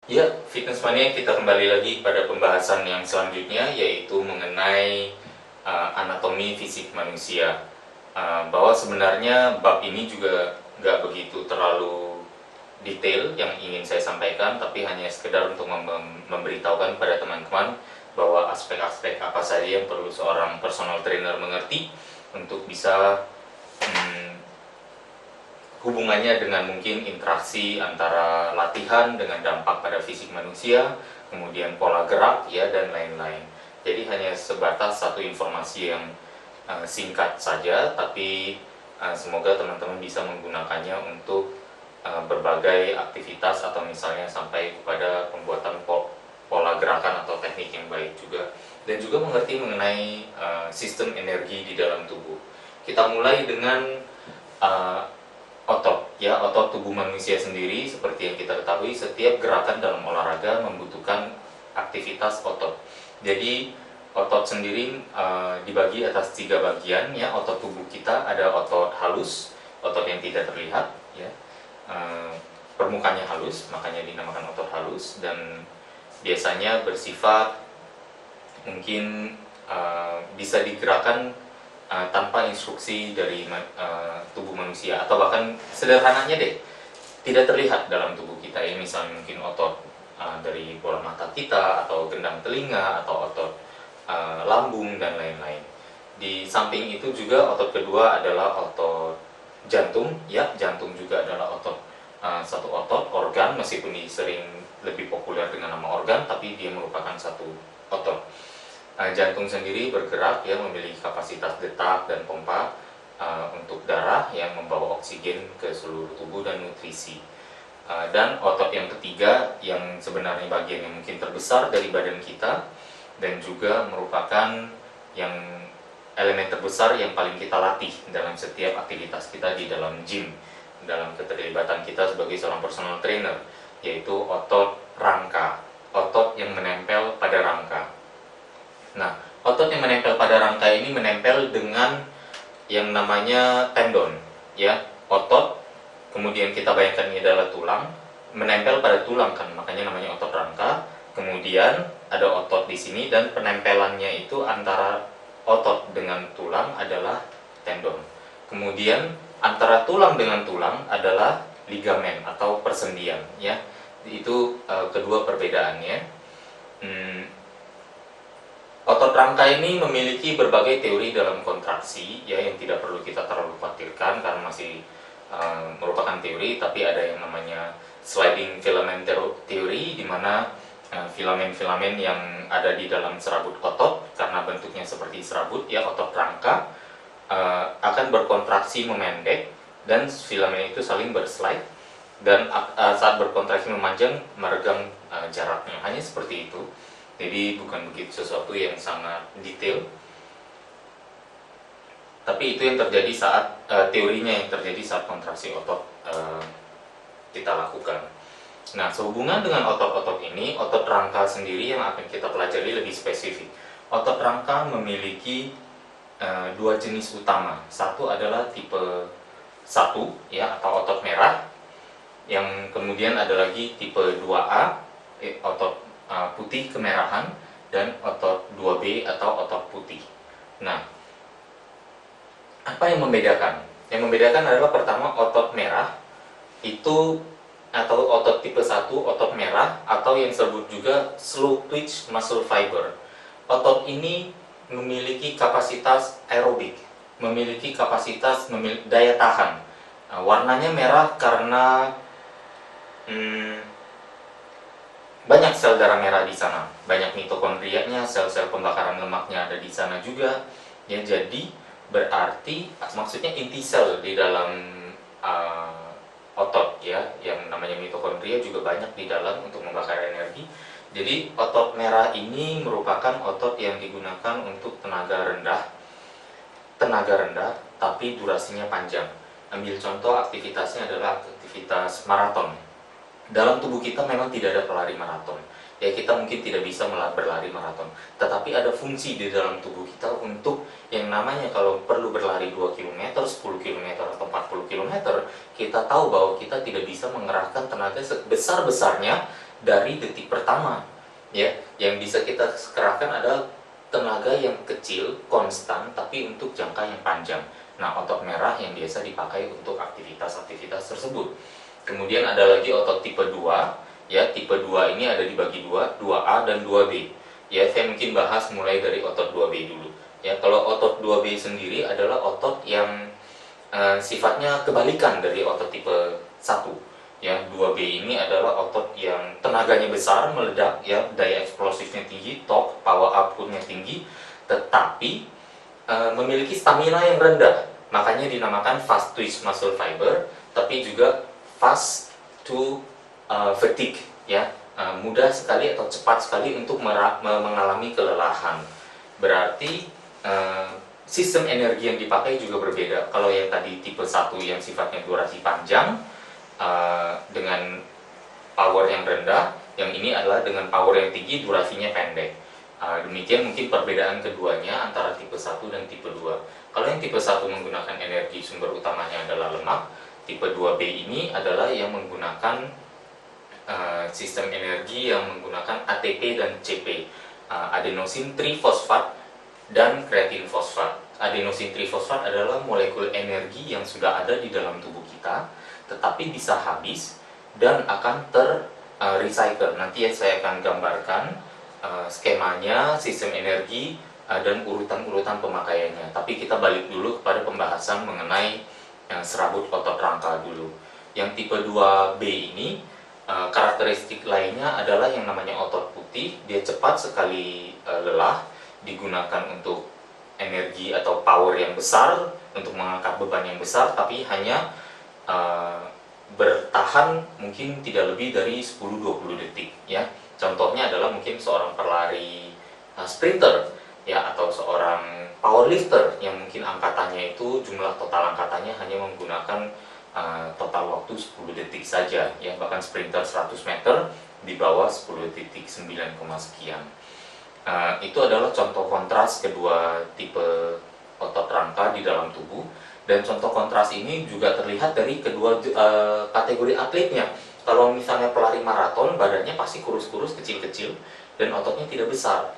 Ya, Fitness Mania, kita kembali lagi pada pembahasan yang selanjutnya, yaitu mengenai anatomi fisik manusia. Bahwa sebenarnya bab ini juga nggak begitu terlalu detail yang ingin saya sampaikan, tapi hanya sekedar untuk memberitahukan pada teman-teman bahwa aspek-aspek apa saja yang perlu seorang personal trainer mengerti untuk bisa hubungannya dengan mungkin interaksi antara latihan dengan dampak pada fisik manusia, kemudian pola gerak ya, dan lain-lain. Jadi hanya sebatas satu informasi yang singkat saja, tapi semoga teman-teman bisa menggunakannya untuk berbagai aktivitas atau misalnya sampai kepada pembuatan pola gerakan atau teknik yang baik juga, dan juga mengerti mengenai sistem energi di dalam tubuh. Kita mulai dengan otot, ya, otot tubuh manusia sendiri. Seperti yang kita ketahui, setiap gerakan dalam olahraga membutuhkan aktivitas otot. Jadi otot sendiri dibagi atas 3 bagian, ya. Otot tubuh kita ada otot halus, otot yang tidak terlihat, ya, permukaannya halus, makanya dinamakan otot halus, dan biasanya bersifat mungkin bisa digerakkan tanpa instruksi dari tubuh manusia, atau bahkan sederhananya deh, tidak terlihat dalam tubuh kita, ya. Misalnya mungkin otot dari bola mata kita, atau gendang telinga, atau otot lambung, dan lain-lain. Di samping itu juga otot kedua adalah otot jantung, ya. Jantung juga adalah satu otot organ, meskipun sering lebih populer dengan nama organ, tapi dia merupakan satu otot. Jantung sendiri bergerak, ya, memiliki kapasitas detak dan pompa untuk darah yang membawa oksigen ke seluruh tubuh dan nutrisi. Dan otot yang ketiga, yang sebenarnya bagian yang mungkin terbesar dari badan kita, dan juga merupakan yang elemen terbesar yang paling kita latih dalam setiap aktivitas kita di dalam gym, dalam keterlibatan kita sebagai seorang personal trainer, yaitu otot rangka, otot yang menempel pada rangka. Nah, otot yang menempel pada rangka ini menempel dengan yang namanya tendon, ya. Otot, kemudian kita bayangkan ini adalah tulang, menempel pada tulang kan, makanya namanya otot rangka. Kemudian ada otot di sini, dan penempelannya itu antara otot dengan tulang adalah tendon. Kemudian antara tulang dengan tulang adalah ligamen atau persendian, ya. Itu kedua perbedaannya. Otot rangka ini memiliki berbagai teori dalam kontraksi, ya, yang tidak perlu kita terlalu khawatirkan karena masih merupakan teori, tapi ada yang namanya sliding filament theory, di mana filamen-filamen yang ada di dalam serabut otot, karena bentuknya seperti serabut, ya, otot rangka akan berkontraksi memendek, dan filamen itu saling berslide, dan saat berkontraksi memanjang meregang jaraknya, hanya seperti itu. Jadi bukan begitu sesuatu yang sangat detail, tapi itu yang terjadi saat teorinya yang terjadi saat kontraksi otot kita lakukan. Nah, sehubungan dengan otot-otot ini, otot rangka sendiri yang akan kita pelajari lebih spesifik. Otot rangka memiliki dua jenis utama. Satu adalah tipe 1, ya, atau otot merah, yang kemudian ada lagi tipe 2A, otot putih kemerahan, dan otot 2B atau otot putih. Nah, apa yang membedakan? Yang membedakan adalah pertama, otot merah itu, atau otot tipe 1, otot merah, atau yang disebut juga slow twitch muscle fiber. Otot ini memiliki kapasitas aerobik, memiliki kapasitas daya tahan. Nah, warnanya merah karena banyak sel darah merah di sana, banyak mitokondrianya, sel-sel pembakaran lemaknya ada di sana juga, ya. Jadi berarti maksudnya inti sel di dalam otot, ya, yang namanya mitokondria juga banyak di dalam untuk membakar energi. Jadi otot merah ini merupakan otot yang digunakan untuk tenaga rendah tapi durasinya panjang. Ambil contoh, aktivitasnya adalah aktivitas maraton. Dalam tubuh kita memang tidak ada pelari maraton, ya. Kita mungkin tidak bisa berlari maraton, tetapi ada fungsi di dalam tubuh kita untuk yang namanya kalau perlu berlari 2 km, 10 km, atau 40 km, kita tahu bahwa kita tidak bisa mengerahkan tenaga sebesar-besarnya dari detik pertama. Ya, yang bisa kita kerahkan adalah tenaga yang kecil, konstan, tapi untuk jangka yang panjang. Nah, otot merah yang biasa dipakai untuk aktivitas-aktivitas tersebut. Kemudian ada lagi otot tipe 2. Ya, tipe 2 ini ada dibagi dua, 2A dan 2B. Ya, saya mungkin bahas mulai dari otot 2B dulu. Ya, kalau otot 2B sendiri adalah otot yang sifatnya kebalikan dari otot tipe 1. Ya, 2B ini adalah otot yang tenaganya besar, meledak, ya, daya eksplosifnya tinggi, torque, power outputnya tinggi, tetapi memiliki stamina yang rendah. Makanya dinamakan fast twitch muscle fiber, tapi juga fast to fatigue, ya, mudah sekali atau cepat sekali untuk mengalami kelelahan. Berarti sistem energi yang dipakai juga berbeda. Kalau yang tadi tipe 1 yang sifatnya durasi panjang dengan power yang rendah, yang ini adalah dengan power yang tinggi, durasinya pendek. Demikian mungkin perbedaan keduanya antara tipe 1 dan tipe 2. Kalau yang tipe 1 menggunakan energi sumber utamanya adalah lemak, tipe 2B ini adalah yang menggunakan sistem energi yang menggunakan ATP dan CP, adenosin trifosfat dan kreatin fosfat. Adenosin trifosfat adalah molekul energi yang sudah ada di dalam tubuh kita, tetapi bisa habis dan akan recycle. Nanti saya akan gambarkan skemanya, sistem energi, dan urutan-urutan pemakaiannya. Tapi kita balik dulu kepada pembahasan mengenai serabut otot rangka dulu. Yang tipe 2B ini, karakteristik lainnya adalah yang namanya otot putih. Dia cepat sekali lelah, digunakan untuk energi atau power yang besar, untuk mengangkat beban yang besar, tapi hanya bertahan mungkin tidak lebih dari 10-20 detik, ya. Contohnya adalah mungkin seorang pelari sprinter, ya, atau seorang powerlifter yang mungkin angkatannya itu, jumlah total angkatannya hanya menggunakan total waktu 10 detik saja, ya. Bahkan sprinter 100 meter di bawah 10 detik 9, sekian. Itu adalah contoh kontras kedua tipe otot rangka di dalam tubuh. Dan contoh kontras ini juga terlihat dari kedua kategori atletnya. Kalau misalnya pelari maraton, badannya pasti kurus-kurus, kecil-kecil, dan ototnya tidak besar,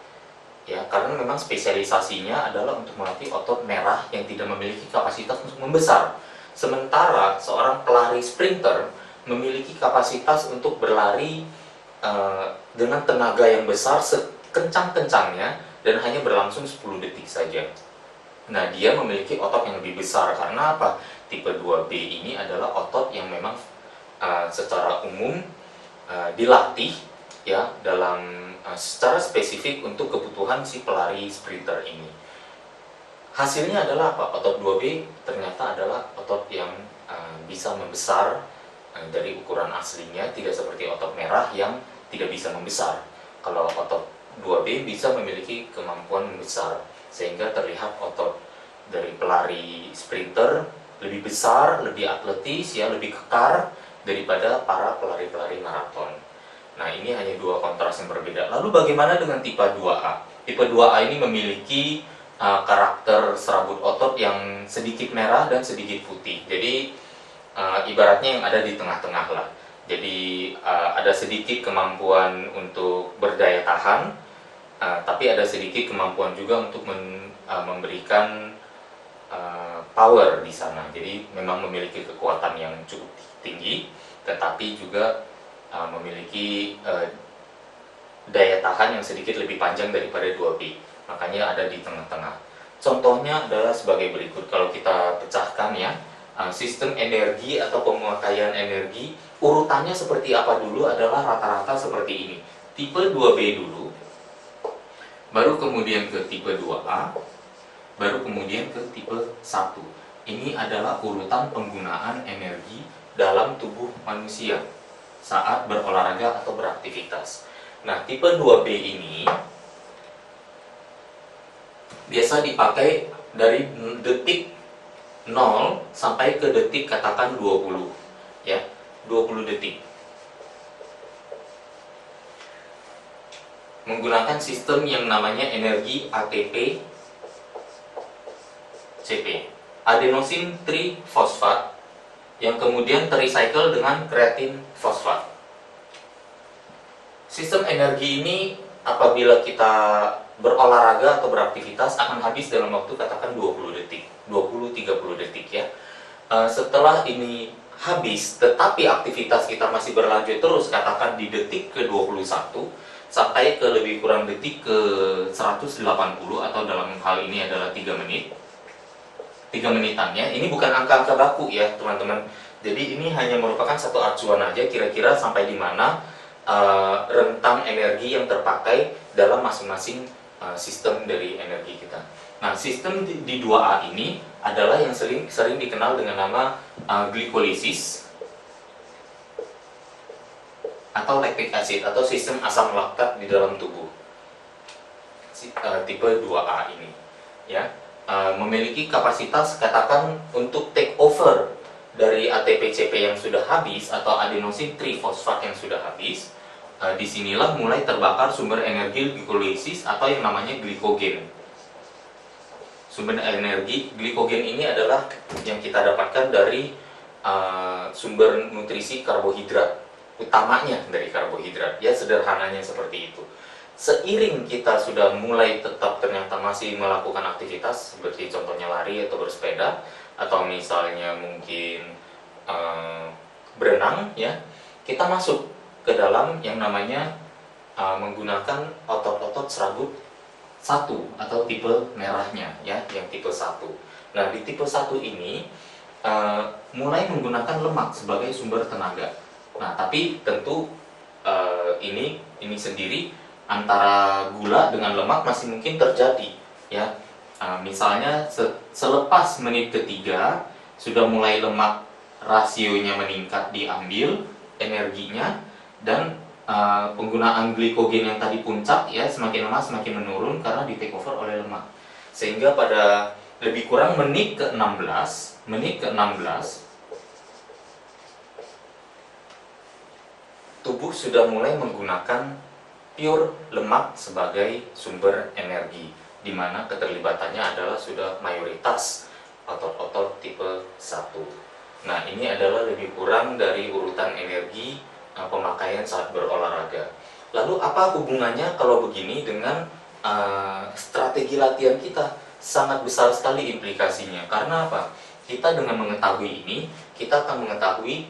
ya, karena memang spesialisasinya adalah untuk melatih otot merah yang tidak memiliki kapasitas untuk membesar. Sementara seorang pelari sprinter memiliki kapasitas untuk berlari dengan tenaga yang besar sekencang-kencangnya dan hanya berlangsung 10 detik saja. Nah, dia memiliki otot yang lebih besar. Karena apa? Tipe 2B ini adalah otot yang memang secara umum dilatih, ya, dalam secara spesifik untuk kebutuhan si pelari sprinter ini. Hasilnya adalah apa? Otot 2B ternyata adalah otot yang bisa membesar dari ukuran aslinya, tidak seperti otot merah yang tidak bisa membesar. Kalau otot 2B bisa memiliki kemampuan membesar, sehingga terlihat otot dari pelari sprinter lebih besar, lebih atletis, ya, lebih kekar daripada para pelari-pelari maraton. Nah, ini hanya dua kontras yang berbeda. Lalu bagaimana dengan tipe 2A? Tipe 2A ini memiliki karakter serabut otot yang sedikit merah dan sedikit putih. Jadi ibaratnya yang ada di tengah-tengah lah. Jadi ada sedikit kemampuan untuk berdaya tahan, tapi ada sedikit kemampuan juga untuk memberikan power di sana. Jadi memang memiliki kekuatan yang cukup tinggi, tetapi juga memiliki daya tahan yang sedikit lebih panjang daripada 2B. Makanya ada di tengah-tengah. Contohnya adalah sebagai berikut. Kalau kita pecahkan, ya, sistem energi atau pemakaian energi, urutannya seperti apa dulu adalah rata-rata seperti ini. Tipe 2B dulu, baru kemudian ke tipe 2A, baru kemudian ke tipe 1. Ini adalah urutan penggunaan energi dalam tubuh manusia saat berolahraga atau beraktivitas. Nah, tipe 2B ini biasa dipakai dari detik 0 sampai ke detik katakan 20, ya, 20 detik. Menggunakan sistem yang namanya energi ATP CP, adenosin trifosfat, yang kemudian terrecycle dengan kreatin fosfat. Sistem energi ini apabila kita berolahraga atau beraktivitas akan habis dalam waktu katakan 20 detik, 20-30 detik ya. Setelah ini habis, tetapi aktivitas kita masih berlanjut terus, katakan di detik ke-21 sampai ke lebih kurang detik ke 180 atau dalam hal ini adalah 3 menit. 3 menitannya, ini bukan angka-angka baku ya teman-teman. Jadi ini hanya merupakan satu acuan aja kira-kira sampai di mana rentang energi yang terpakai dalam masing-masing sistem dari energi kita. Nah, sistem di 2A ini adalah yang sering dikenal dengan nama glikolisis atau lactic acid atau sistem asam laktat di dalam tubuh. Tipe 2A ini ya memiliki kapasitas katakan untuk take over dari ATP-CP yang sudah habis atau adenosin trifosfat yang sudah habis. Disinilah mulai terbakar sumber energi glikolisis atau yang namanya glikogen. Sumber energi glikogen ini adalah yang kita dapatkan dari sumber nutrisi karbohidrat, utamanya dari karbohidrat. Ya, sederhananya seperti itu. Seiring kita sudah mulai tetap ternyata masih melakukan aktivitas seperti contohnya lari atau bersepeda atau misalnya mungkin berenang ya, kita masuk ke dalam yang namanya menggunakan otot-otot serabut 1 atau tipe merahnya ya, yang tipe 1. Nah, di tipe 1 ini mulai menggunakan lemak sebagai sumber tenaga. Nah, tapi tentu ini sendiri antara gula dengan lemak masih mungkin terjadi ya. Misalnya selepas menit ketiga sudah mulai lemak rasionya meningkat diambil energinya, dan penggunaan glikogen yang tadi puncak ya semakin lama semakin menurun karena di take over oleh lemak, sehingga pada lebih kurang menit ke-16 tubuh sudah mulai menggunakan pure lemak sebagai sumber energi, di mana keterlibatannya adalah sudah mayoritas otot-otot tipe 1. Nah, ini adalah lebih kurang dari urutan energi pemakaian saat berolahraga. Lalu apa hubungannya kalau begini dengan strategi latihan kita? Sangat besar sekali implikasinya. Karena apa? Kita dengan mengetahui ini, kita akan mengetahui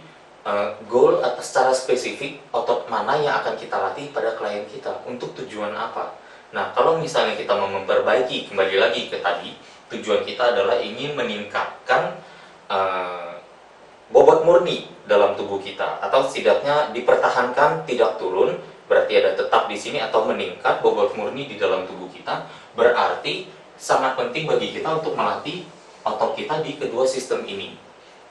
goal atau secara spesifik otot mana yang akan kita latih pada klien kita, untuk tujuan apa. Nah, kalau misalnya kita mau memperbaiki, kembali lagi ke tadi, tujuan kita adalah ingin meningkatkan bobot murni dalam tubuh kita, atau setidaknya dipertahankan tidak turun, berarti ada tetap di sini, atau meningkat bobot murni di dalam tubuh kita, berarti sangat penting bagi kita untuk melatih otot kita di kedua sistem ini.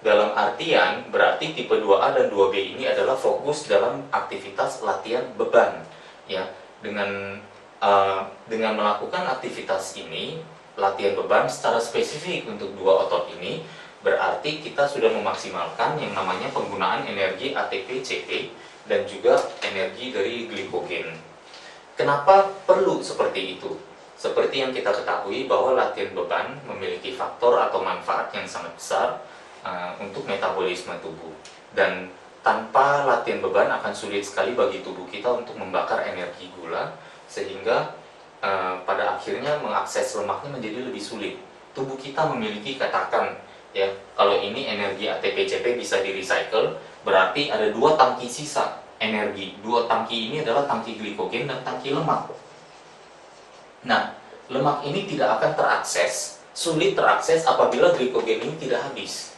Dalam artian berarti tipe 2A dan 2B ini adalah fokus dalam aktivitas latihan beban ya. Dengan melakukan aktivitas ini, latihan beban secara spesifik untuk dua otot ini, berarti kita sudah memaksimalkan yang namanya penggunaan energi ATP-CP dan juga energi dari glikogen. Kenapa perlu seperti itu? Seperti yang kita ketahui bahwa latihan beban memiliki faktor atau manfaat yang sangat besar untuk metabolisme tubuh. Dan tanpa latihan beban akan sulit sekali bagi tubuh kita untuk membakar energi gula, sehingga pada akhirnya mengakses lemaknya menjadi lebih sulit. Tubuh kita memiliki, katakan ya, kalau ini energi ATP-CP bisa di recycle, berarti ada dua tangki sisa energi. Dua tangki ini adalah tangki glikogen dan tangki lemak. Nah, lemak ini tidak akan terakses, sulit terakses apabila glikogen ini tidak habis.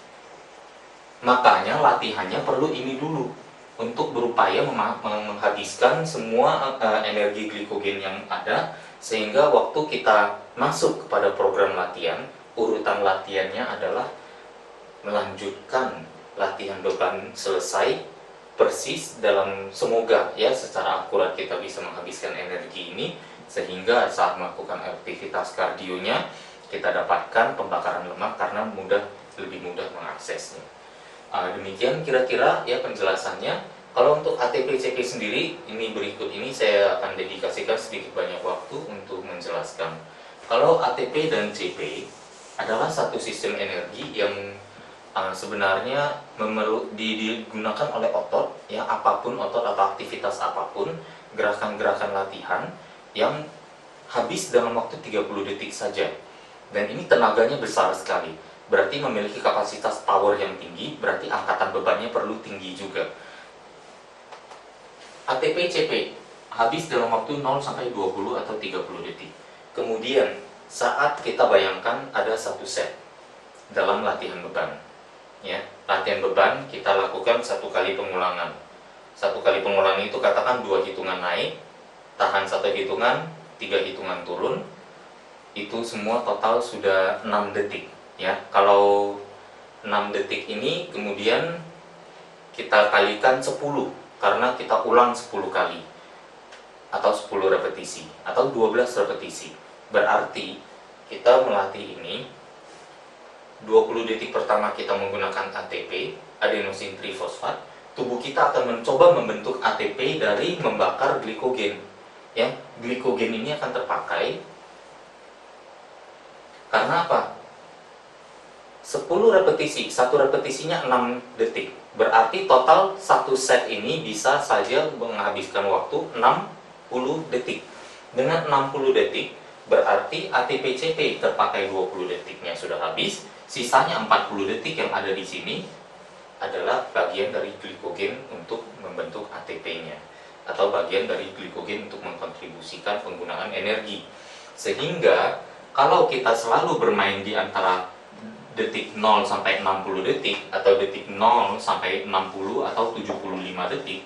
Makanya latihannya perlu ini dulu, untuk berupaya menghabiskan semua energi glikogen yang ada, sehingga waktu kita masuk kepada program latihan, urutan latihannya adalah melanjutkan latihan beban selesai persis dalam, semoga ya secara akurat kita bisa menghabiskan energi ini, sehingga saat melakukan aktivitas kardionya kita dapatkan pembakaran lemak karena lebih mudah mengaksesnya. Demikian kira-kira ya penjelasannya. Kalau untuk ATP-CP sendiri, ini berikut ini saya akan dedikasikan sedikit banyak waktu untuk menjelaskan. Kalau ATP dan CP adalah satu sistem energi yang sebenarnya digunakan oleh otot ya apapun otot atau aktivitas apapun, gerakan-gerakan latihan yang habis dalam waktu 30 detik saja. Dan ini tenaganya besar sekali, berarti memiliki kapasitas power yang tinggi, berarti angkatan bebannya perlu tinggi juga. ATP CP habis dalam waktu 0 sampai 20 atau 30 detik. Kemudian saat kita bayangkan ada satu set dalam latihan beban, ya, latihan beban kita lakukan 1 kali pengulangan. 1 kali pengulangan itu katakan 2 hitungan naik, tahan 1 hitungan, 3 hitungan turun, itu semua total sudah 6 detik, ya. Kalau 6 detik ini kemudian kita kalikan 10, karena kita ulang 10 kali atau 10 repetisi atau 12 repetisi. Berarti kita melatih ini 20 detik pertama kita menggunakan ATP, adenosine trifosfat. Tubuh kita akan mencoba membentuk ATP dari membakar glikogen. Ya, glikogen ini akan terpakai karena apa? 10 repetisi, satu repetisinya 6 detik. Berarti total satu set ini bisa saja menghabiskan waktu 60 detik. Dengan 60 detik, berarti ATP-CP terpakai 20 detiknya sudah habis, sisanya 40 detik yang ada di sini adalah bagian dari glikogen untuk membentuk ATP-nya, atau bagian dari glikogen untuk mengkontribusikan penggunaan energi. Sehingga kalau kita selalu bermain di antara detik 0 sampai 60 detik atau detik 0 sampai 60 atau 75 detik,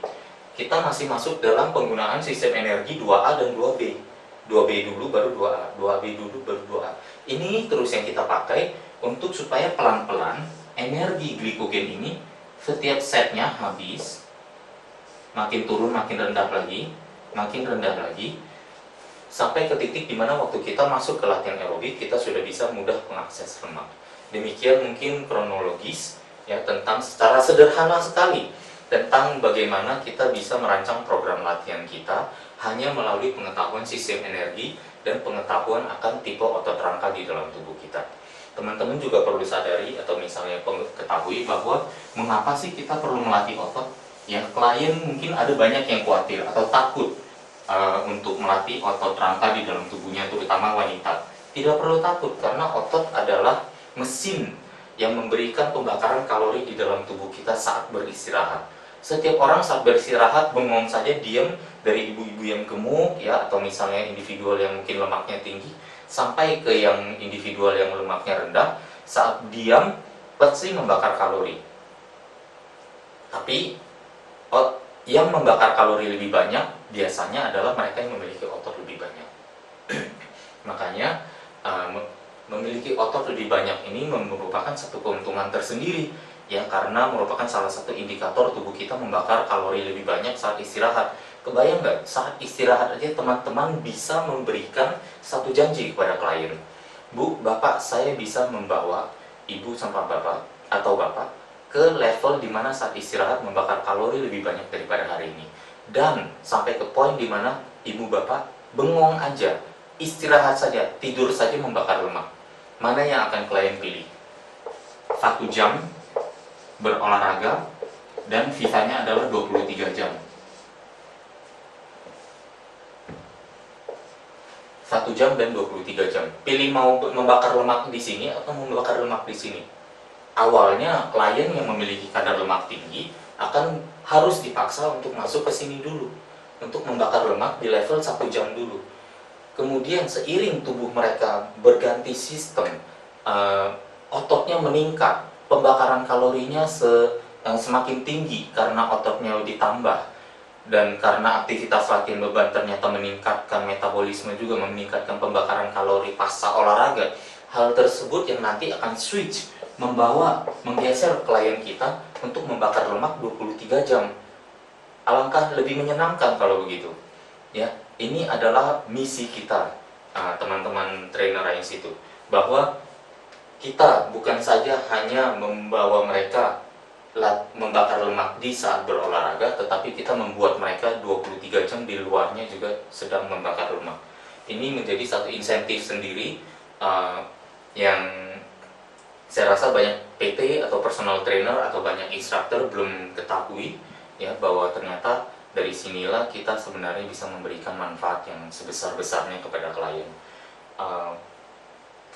kita masih masuk dalam penggunaan sistem energi 2A dan 2B. 2B dulu baru 2A, 2B dulu baru 2A. Ini terus yang kita pakai untuk supaya pelan-pelan energi glikogen ini setiap setnya habis, makin turun makin rendah lagi, makin rendah lagi, sampai ke titik dimana waktu kita masuk ke latihan aerobik kita sudah bisa mudah mengakses lemak. Demikian mungkin kronologis ya tentang secara sederhana sekali tentang bagaimana kita bisa merancang program latihan kita hanya melalui pengetahuan sistem energi dan pengetahuan akan tipe otot rangka di dalam tubuh kita. Teman-teman juga perlu sadari atau misalnya ketahui bahwa mengapa sih kita perlu melatih otot? Ya, klien mungkin ada banyak yang khawatir atau takut untuk melatih otot rangka di dalam tubuhnya, terutama wanita. Tidak perlu takut karena otot adalah mesin yang memberikan pembakaran kalori di dalam tubuh kita saat beristirahat. Setiap orang saat beristirahat bengong saja diam, dari ibu-ibu yang gemuk ya atau misalnya individual yang mungkin lemaknya tinggi sampai ke yang individual yang lemaknya rendah, saat diam pasti membakar kalori. Tapi yang membakar kalori lebih banyak biasanya adalah mereka yang memiliki otot lebih banyak. Makanya memiliki otot lebih banyak ini merupakan satu keuntungan tersendiri ya, karena merupakan salah satu indikator tubuh kita membakar kalori lebih banyak saat istirahat. Kebayang nggak, saat istirahat aja teman-teman bisa memberikan satu janji kepada klien, Bu, Bapak, saya bisa membawa Ibu sama Bapak atau Bapak ke level dimana saat istirahat membakar kalori lebih banyak daripada hari ini, dan sampai ke poin dimana Ibu Bapak bengong aja, istirahat saja, tidur saja membakar lemak. Mana yang akan klien pilih? 1 jam berolahraga dan sisanya adalah 23 jam. 1 jam dan 23 jam. Pilih mau membakar lemak di sini atau membakar lemak di sini? Awalnya klien yang memiliki kadar lemak tinggi akan harus dipaksa untuk masuk ke sini dulu, untuk membakar lemak di level 1 jam dulu. Kemudian seiring tubuh mereka berganti sistem, ototnya meningkat, pembakaran kalorinya semakin tinggi karena ototnya ditambah, dan karena aktivitas latihan beban ternyata meningkatkan metabolisme juga, meningkatkan pembakaran kalori pasca olahraga. Hal tersebut yang nanti akan switch, menggeser klien kita untuk membakar lemak 23 jam. Alangkah lebih menyenangkan kalau begitu. Ya, ini adalah misi kita, teman-teman trainer Institute, bahwa kita bukan saja hanya membawa mereka membakar lemak di saat berolahraga, tetapi kita membuat mereka 23 jam di luarnya juga sedang membakar lemak. Ini menjadi satu insentif sendiri yang saya rasa banyak PT atau personal trainer atau banyak instruktur belum ketahui, ya, bahwa ternyata dari sinilah kita sebenarnya bisa memberikan manfaat yang sebesar-besarnya kepada klien.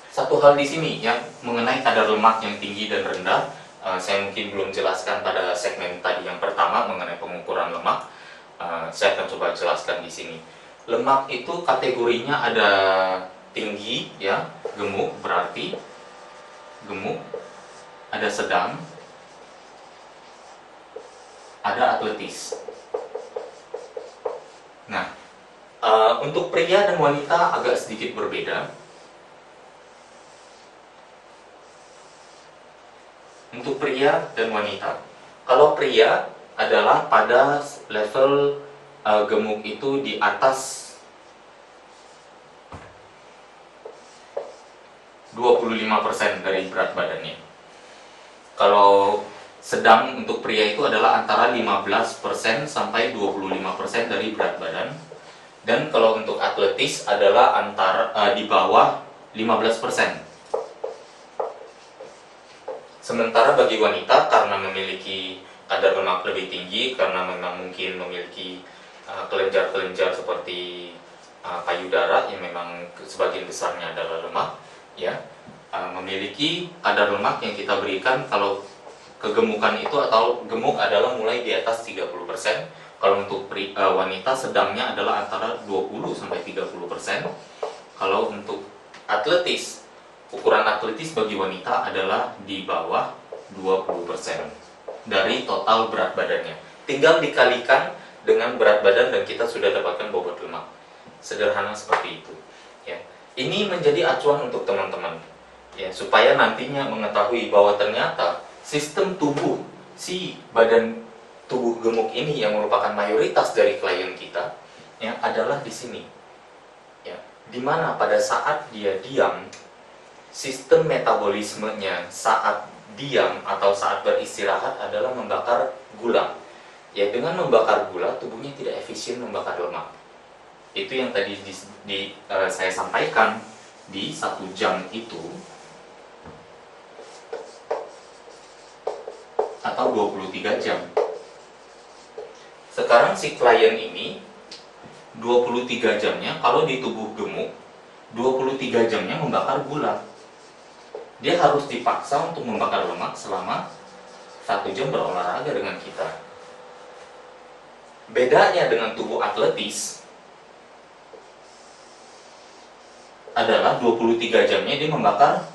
Satu hal di sini yang mengenai kadar lemak yang tinggi dan rendah, saya mungkin belum jelaskan pada segmen tadi yang pertama mengenai pengukuran lemak. Saya akan coba jelaskan di sini. Lemak itu kategorinya ada tinggi, ya, gemuk berarti gemuk, ada sedang, ada atletis. Nah, untuk pria dan wanita agak sedikit berbeda. Untuk pria dan wanita, kalau pria adalah pada level gemuk itu di atas 25% dari berat badannya. Kalau sedang untuk pria itu adalah antara 15% sampai 25% dari berat badan. Dan kalau untuk atletis adalah antara di bawah 15%. Sementara bagi wanita, karena memiliki kadar lemak lebih tinggi, karena memang mungkin memiliki kelenjar-kelenjar seperti payudara yang memang sebagian besarnya adalah lemak, ya, memiliki kadar lemak yang kita berikan kalau kegemukan itu atau gemuk adalah mulai di atas 30%. Kalau untuk wanita sedangnya adalah antara 20-30%. Kalau untuk atletis, ukuran atletis bagi wanita adalah di bawah 20% dari total berat badannya. Tinggal dikalikan dengan berat badan dan kita sudah dapatkan bobot lemak. Sederhana seperti itu. Ya. Ini menjadi acuan untuk teman-teman, ya, supaya nantinya mengetahui bahwa ternyata sistem tubuh si badan tubuh gemuk ini yang merupakan mayoritas dari klien kita, ya, adalah di sini. Ya. Dimana pada saat dia diam, sistem metabolismenya saat diam atau saat beristirahat adalah membakar gula. Ya, dengan membakar gula, tubuhnya tidak efisien membakar lemak. Itu yang tadi saya sampaikan, di 1 jam itu atau 23 jam. Sekarang si klien ini 23 jamnya kalau di tubuh gemuk, 23 jamnya membakar gula. Dia harus dipaksa untuk membakar lemak selama 1 jam berolahraga dengan kita. Bedanya dengan tubuh atletis adalah 23 jamnya dia membakar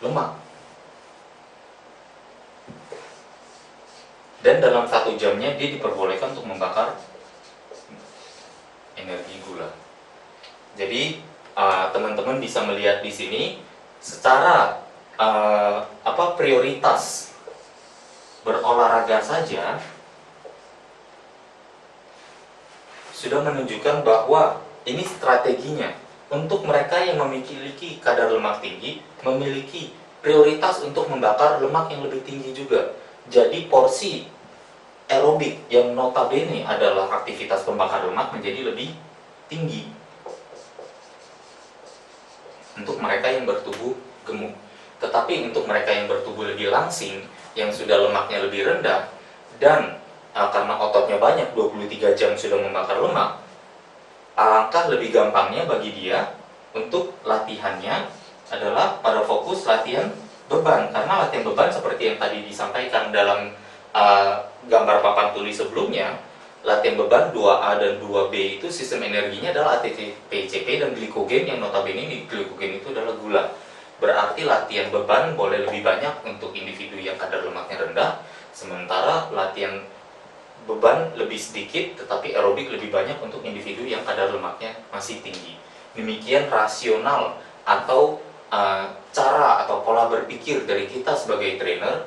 lemak. Dan dalam 1 jamnya dia diperbolehkan untuk membakar energi gula. Jadi teman-teman bisa melihat di sini secara prioritas berolahraga saja sudah menunjukkan bahwa ini strateginya untuk mereka yang memiliki kadar lemak tinggi, memiliki prioritas untuk membakar lemak yang lebih tinggi juga. Jadi porsi aerobik yang notabene adalah aktivitas pembakar lemak menjadi lebih tinggi untuk mereka yang bertubuh gemuk. Tetapi untuk mereka yang bertubuh lebih langsing, yang sudah lemaknya lebih rendah, dan karena ototnya banyak, 23 jam sudah membakar lemak, alangkah lebih gampangnya bagi dia untuk latihannya adalah pada fokus latihan beban. Karena latihan beban seperti yang tadi disampaikan dalam gambar papan tulis sebelumnya, latihan beban 2A dan 2B itu sistem energinya adalah ATP, PCP, dan glikogen, yang notabene di glikogen itu adalah gula. Berarti latihan beban boleh lebih banyak untuk individu yang kadar lemaknya rendah, sementara latihan beban lebih sedikit tetapi aerobik lebih banyak untuk individu yang kadar lemaknya masih tinggi. Demikian rasional atau cara atau pola berpikir dari kita sebagai trainer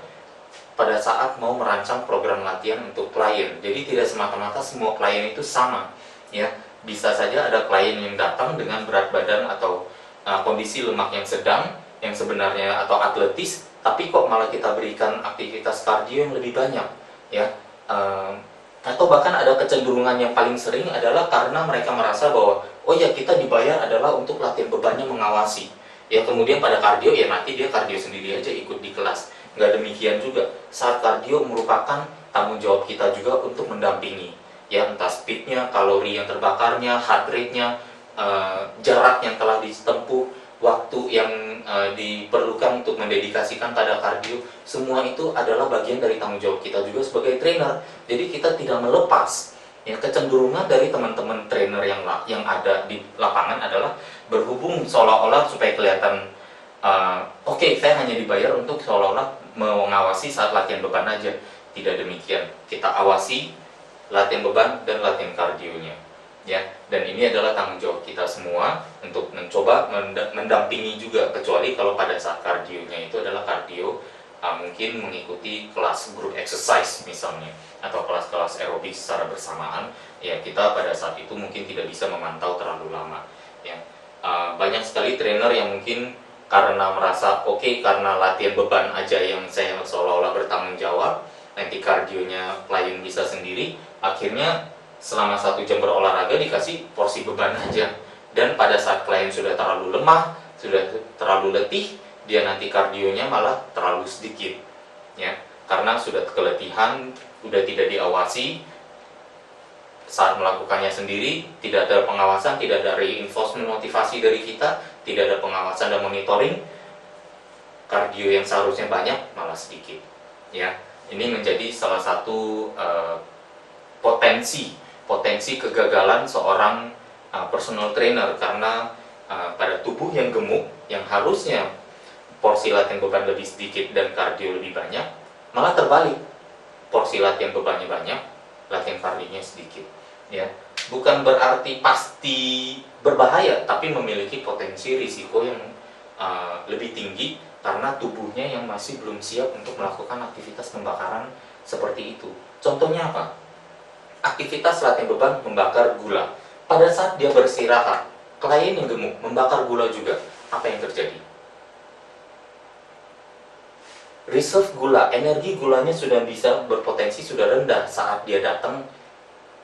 pada saat mau merancang program latihan untuk klien. Jadi tidak semata-mata semua klien itu sama, ya. Bisa saja ada klien yang datang dengan berat badan atau kondisi lemak yang sedang, yang sebenarnya atau atletis, tapi kok malah kita berikan aktivitas kardio yang lebih banyak, ya. Atau bahkan ada kecenderungan yang paling sering adalah karena mereka merasa bahwa oh ya, kita dibayar adalah untuk latihan bebannya mengawasi. Ya, kemudian pada kardio ya nanti dia kardio sendiri aja ikut di kelas. nggak demikian juga. Saat kardio merupakan tanggung jawab kita juga untuk mendampingi, ya, entah speednya, kalori yang terbakarnya, heart rate-nya, jarak yang telah ditempuh, waktu yang diperlukan untuk mendedikasikan pada kardio, semua itu adalah bagian dari tanggung jawab kita juga sebagai trainer. Jadi kita tidak melepas. Ya, kecenderungan dari teman-teman trainer yang ada di lapangan adalah berhubung seolah-olah supaya kelihatan oke, saya hanya dibayar untuk seolah-olah mengawasi saat latihan beban aja. Tidak demikian. Kita awasi latihan beban dan latihan kardionya. Ya, dan ini adalah tanggung jawab kita semua untuk mencoba mendampingi juga, kecuali kalau pada saat kardionya itu adalah kardio mungkin mengikuti kelas group exercise misalnya, atau kelas-kelas aerobik secara bersamaan, ya kita pada saat itu mungkin tidak bisa memantau terlalu lama, ya. Banyak sekali trainer yang mungkin karena merasa oke, karena latihan beban aja yang saya seolah-olah bertanggung jawab, nanti kardionya klien bisa sendiri, akhirnya selama 1 jam berolahraga dikasih porsi beban aja, dan pada saat klien sudah terlalu lemah, sudah terlalu letih, dia nanti kardionya malah terlalu sedikit, ya, karena sudah keletihan, sudah tidak diawasi saat melakukannya sendiri, tidak ada pengawasan, tidak ada reinforcement motivasi dari kita, tidak ada pengawasan dan monitoring, kardio yang seharusnya banyak malah sedikit, ya. Ini menjadi salah satu potensi kegagalan seorang personal trainer, karena pada tubuh yang gemuk yang harusnya porsi latihan beban lebih sedikit dan kardio lebih banyak, malah terbalik, porsi latihan bebannya banyak, latihan kardionya sedikit, ya. Bukan berarti pasti berbahaya, tapi memiliki potensi risiko yang lebih tinggi karena tubuhnya yang masih belum siap untuk melakukan aktivitas pembakaran seperti itu. Contohnya apa? Aktivitas latihan beban membakar gula. Pada saat dia beristirahat, klien yang gemuk membakar gula juga. Apa yang terjadi? Reserve gula, energi gulanya sudah bisa berpotensi sudah rendah saat dia datang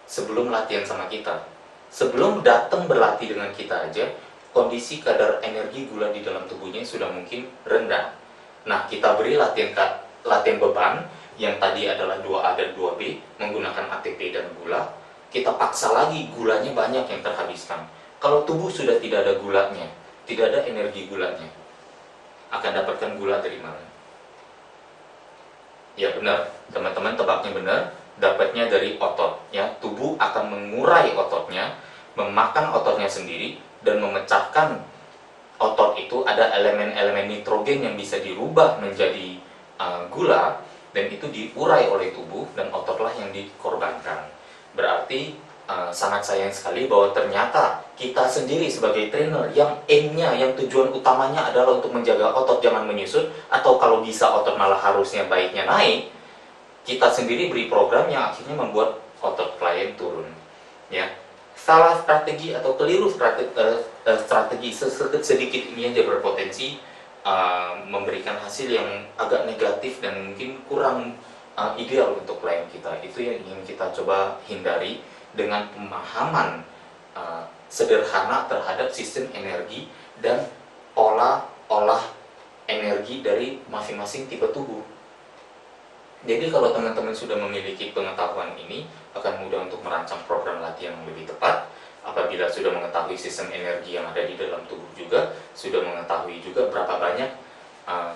sebelum latihan sama kita. Sebelum datang berlatih dengan kita aja, kondisi kadar energi gula di dalam tubuhnya sudah mungkin rendah. Nah, kita beri latihan beban yang tadi adalah 2A dan 2B menggunakan ATP dan gula, kita paksa lagi gulanya banyak yang terhabiskan. Kalau tubuh sudah tidak ada gulanya, tidak ada energi gulanya, akan dapatkan gula dari mana? Ya benar, teman-teman tebaknya benar, dapatnya dari otot, ya. Tubuh akan mengurai ototnya, memakan ototnya sendiri, dan memecahkan otot itu. Ada elemen-elemen nitrogen yang bisa dirubah menjadi gula, dan itu diurai oleh tubuh, dan ototlah yang dikorbankan. Berarti sangat sayang sekali bahwa ternyata kita sendiri sebagai trainer yang aim-nya, yang tujuan utamanya adalah untuk menjaga otot jangan menyusut, atau kalau bisa otot malah harusnya baiknya naik, kita sendiri beri program yang akhirnya membuat otot klien turun, ya. Salah strategi atau keliru strategi sedikit ini aja berpotensi memberikan hasil yang agak negatif dan mungkin kurang ideal untuk klien kita. Itu yang ingin kita coba hindari dengan pemahaman sederhana terhadap sistem energi dan olah energi dari masing-masing tipe tubuh. Jadi kalau teman-teman sudah memiliki pengetahuan ini, akan mudah untuk merancang program latihan yang lebih tepat. Apabila sudah mengetahui sistem energi yang ada di dalam tubuh juga, sudah mengetahui juga berapa banyak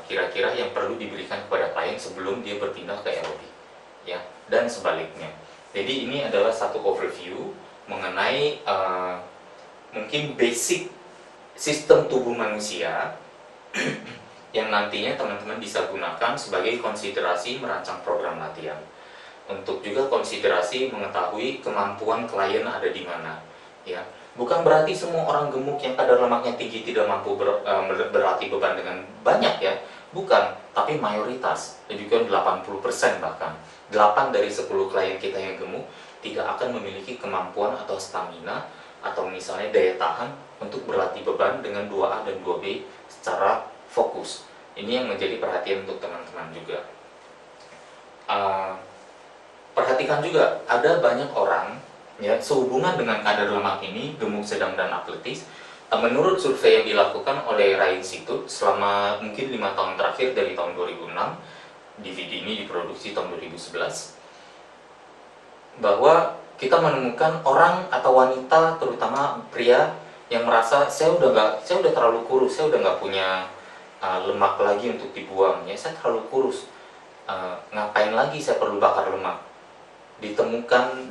kira-kira yang perlu diberikan kepada klien sebelum dia berpindah ke aerobik, ya, dan sebaliknya. Jadi ini adalah satu overview mengenai mungkin basic sistem tubuh manusia yang nantinya teman-teman bisa gunakan sebagai konsiderasi merancang program latihan. Untuk juga konsiderasi mengetahui kemampuan klien ada di mana, ya. Bukan berarti semua orang gemuk yang kadar lemaknya tinggi tidak mampu berlatih beban dengan banyak, ya. Bukan, tapi mayoritas, juga 80% bahkan. 8 dari 10 klien kita yang gemuk tidak akan memiliki kemampuan atau stamina atau misalnya daya tahan untuk berlatih beban dengan 2A dan 2B secara fokus. Ini yang menjadi perhatian untuk teman-teman juga. Perhatikan juga, ada banyak orang, ya, sehubungan dengan kadar lemak ini, gemuk, sedang, dan atletis. Menurut survei yang dilakukan oleh Rai Institute selama mungkin 5 tahun terakhir dari tahun 2006, DVD ini diproduksi tahun 2011, bahwa kita menemukan orang atau wanita, terutama pria, yang merasa saya udah terlalu kurus, saya udah nggak punya lemak lagi untuk dibuang, ya saya terlalu kurus, ngapain lagi saya perlu bakar lemak. Ditemukan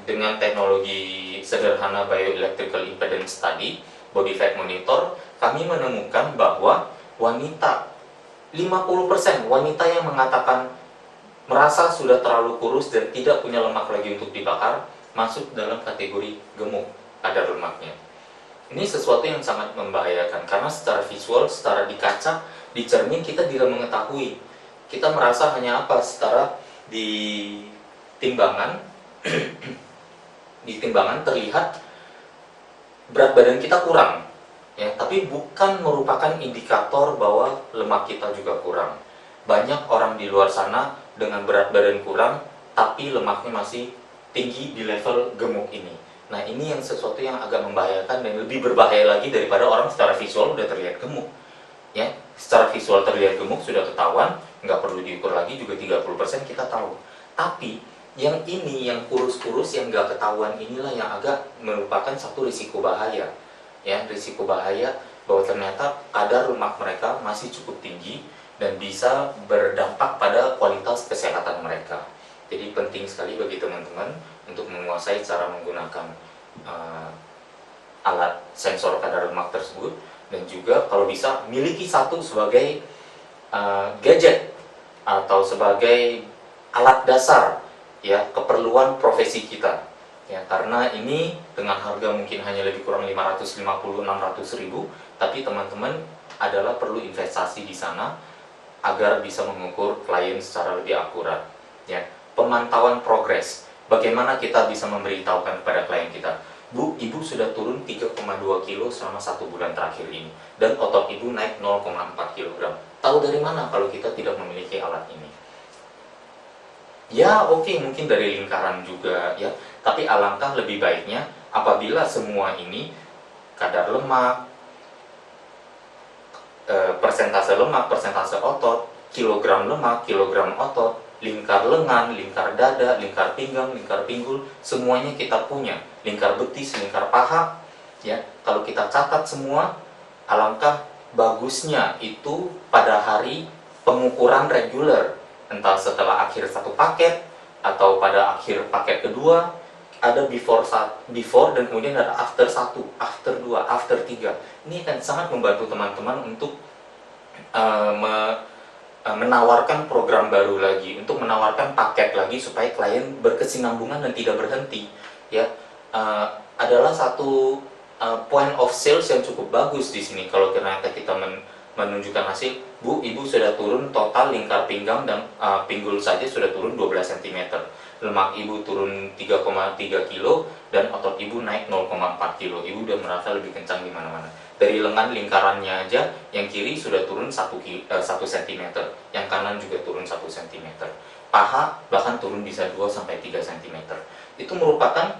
dengan teknologi sederhana bioelectrical impedance study, body fat monitor, kami menemukan bahwa wanita 50% wanita yang mengatakan merasa sudah terlalu kurus dan tidak punya lemak lagi untuk dibakar masuk dalam kategori gemuk kadar lemaknya. Ini sesuatu yang sangat membahayakan karena secara visual, secara di kaca, di cermin kita tidak mengetahui. Kita merasa hanya apa? Secara di timbangan di timbangan terlihat berat badan kita kurang, ya, tapi bukan merupakan indikator bahwa lemak kita juga kurang. Banyak orang di luar sana dengan berat badan kurang tapi lemaknya masih tinggi di level gemuk ini. Nah, ini yang sesuatu yang agak membahayakan dan lebih berbahaya lagi daripada orang secara visual udah terlihat gemuk, ya. Secara visual terlihat gemuk sudah ketahuan, nggak perlu diukur lagi juga 30% kita tahu. Tapi yang ini, yang kurus-kurus, yang nggak ketahuan inilah yang agak merupakan satu risiko bahaya, ya, risiko bahaya bahwa ternyata kadar lemak mereka masih cukup tinggi dan bisa berdampak pada kualitas kesehatan mereka. Jadi penting sekali bagi teman-teman untuk menguasai cara menggunakan alat sensor kadar lemak tersebut, dan juga kalau bisa miliki satu sebagai gadget atau sebagai alat dasar, ya, keperluan profesi kita, ya, karena ini dengan harga mungkin hanya lebih kurang 550-600 ribu, tapi teman-teman adalah perlu investasi di sana agar bisa mengukur klien secara lebih akurat, ya. Pemantauan progres, bagaimana kita bisa memberitahukan kepada klien kita, Bu, ibu sudah turun 3,2 kilo selama 1 bulan terakhir ini, dan otot ibu naik 0,4 kg. Tahu dari mana kalau kita tidak memiliki alat ini? Ya, oke, mungkin dari lingkaran juga, ya, tapi alangkah lebih baiknya apabila semua ini, kadar lemak, persentase lemak, persentase otot, kilogram lemak, kilogram otot, lingkar lengan, lingkar dada, lingkar pinggang, lingkar pinggul, semuanya kita punya. Lingkar betis, lingkar paha, ya. Kalau kita catat semua, alangkah bagusnya itu pada hari pengukuran reguler, entah setelah akhir satu paket atau pada akhir paket kedua, ada before dan kemudian ada after 1, after 2, after 3. Ini akan sangat membantu teman-teman untuk menawarkan program baru lagi, untuk menawarkan paket lagi supaya klien berkesinambungan dan tidak berhenti, ya. Adalah satu point of sales yang cukup bagus di sini kalau ternyata kita menunjukkan hasil, Bu, ibu sudah turun total lingkar pinggang dan pinggul saja sudah turun 12 cm. Lemak ibu turun 3,3 kilo dan otot ibu naik 0,4 kilo. Ibu udah merasa lebih kencang di mana-mana. Dari lengan lingkarannya aja, yang kiri sudah turun 1 cm, yang kanan juga turun 1 cm. Paha bahkan turun bisa 2-3 cm. Itu merupakan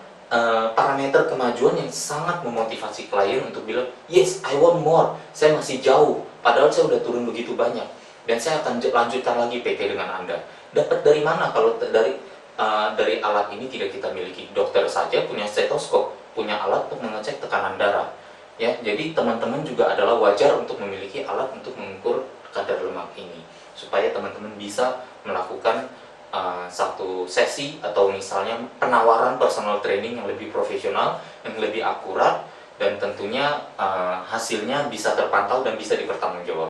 parameter kemajuan yang sangat memotivasi klien untuk bilang, yes, I want more, saya masih jauh, padahal saya udah turun begitu banyak, dan saya akan lanjutkan lagi PT dengan Anda. Dapat dari mana kalau dari alat ini tidak kita miliki? Dokter saja punya stetoskop, punya alat untuk mengecek tekanan darah, ya. Jadi teman-teman juga adalah wajar untuk memiliki alat untuk mengukur kadar lemak ini, supaya teman-teman bisa melakukan satu sesi atau misalnya penawaran personal training yang lebih profesional, yang lebih akurat, dan tentunya hasilnya bisa terpantau dan bisa dipertanggungjawabkan.